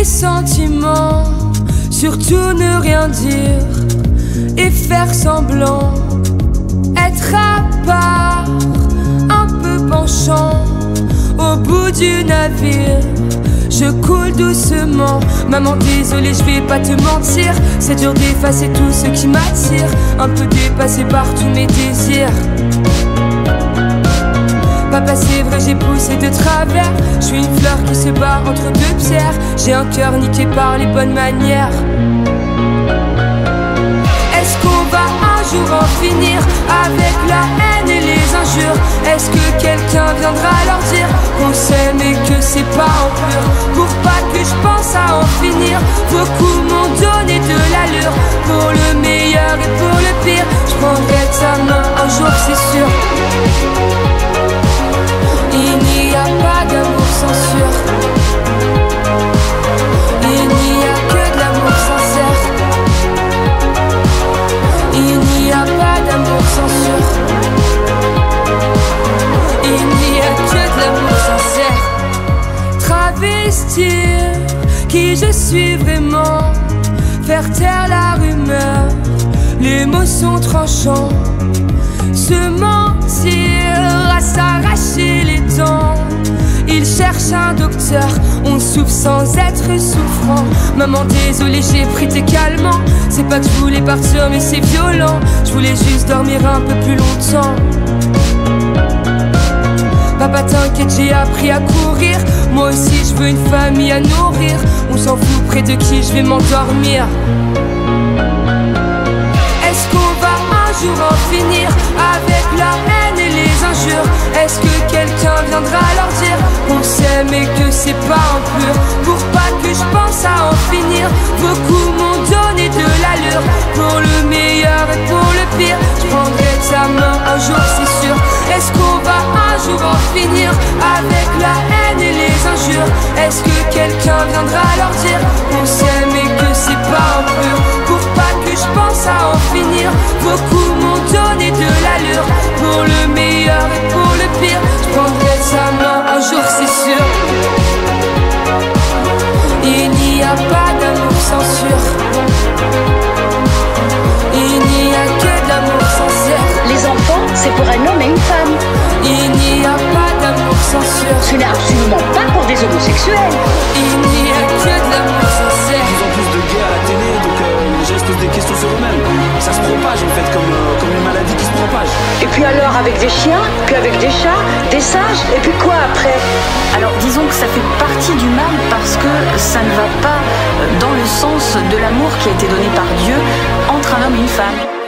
sentiments, surtout ne rien dire et faire semblant, être à part, un peu penchant au bout du navire. Je coule doucement, maman désolée je vais pas te mentir, c'est dur d'effacer tout ce qui m'attire, un peu dépassé par tous mes désirs. Papa c'est vrai j'ai poussé de travers, je suis une fleur qui se bat entre deux pierres, j'ai un cœur niqué par les bonnes manières. Est-ce qu'on va un jour en finir avec la haine et les injures? Est-ce que quelqu'un viendra leur dire qu'on s'aime et que c'est pas en pur? Pour pas que je pense à en finir, beaucoup m'ont donné de l'allure. Pour le meilleur et pour le pire, je prendrai ta main un jour c'est sûr. Il n'y a pas d'amour sans sûr, il n'y a que de l'amour sincère. Il n'y a pas d'amour sans sûr, il n'y a que de l'amour sincère. Travestir qui je suis vraiment, faire taire la rumeur, les mots sont tranchants. Se mentir à s'arracher les dents, il cherche un docteur, on souffre sans être souffrant. Maman désolée j'ai pris tes calmants, c'est pas que je voulais partir mais c'est violent, je voulais juste dormir un peu plus longtemps. Papa t'inquiète j'ai appris à courir, moi aussi je veux une famille à nourrir. On s'en fout près de qui je vais m'endormir. Est-ce qu'on va un jour en finir avec la haine et les injures? Est-ce que quelqu'un viendra leur dire qu'on s'aime et que c'est pas en pur? Pour pas que je pense à en finir, beaucoup m'ont donné de l'allure. Pour le meilleur et pour le pire, je prendrai ta main un jour c'est sûr. Est-ce qu'on va un jour en finir avec la haine et les injures? Est-ce que quelqu'un viendra leur dire qu'on s'aime et que c'est pas en pur? Pour pas que je pense à en finir, beaucoup m'ont donné de l'allure. Pour le meilleur et pour le pire, je prendrai sa main un jour c'est sûr. Il n'y a pas d'amour sans sûr, il n'y a que de l'amour sincère. Les enfants, c'est pour un homme et une femme. Il n'y a pas d'amour sans sûr, Ce n'est absolument pas pour des homosexuels. il n'y a que de l'amour sincère. De plus en plus de gays à la télé, donc les gens se posent des questions sur eux-mêmes. Ça se propage en fait, comme une maladie qui se propage. Et puis alors avec des chiens, puis avec des chats, des singes, et puis quoi après? Alors disons que ça fait partie du mal parce que ça ne va pas dans le sens de l'amour qui a été donné par Dieu entre un homme et une femme.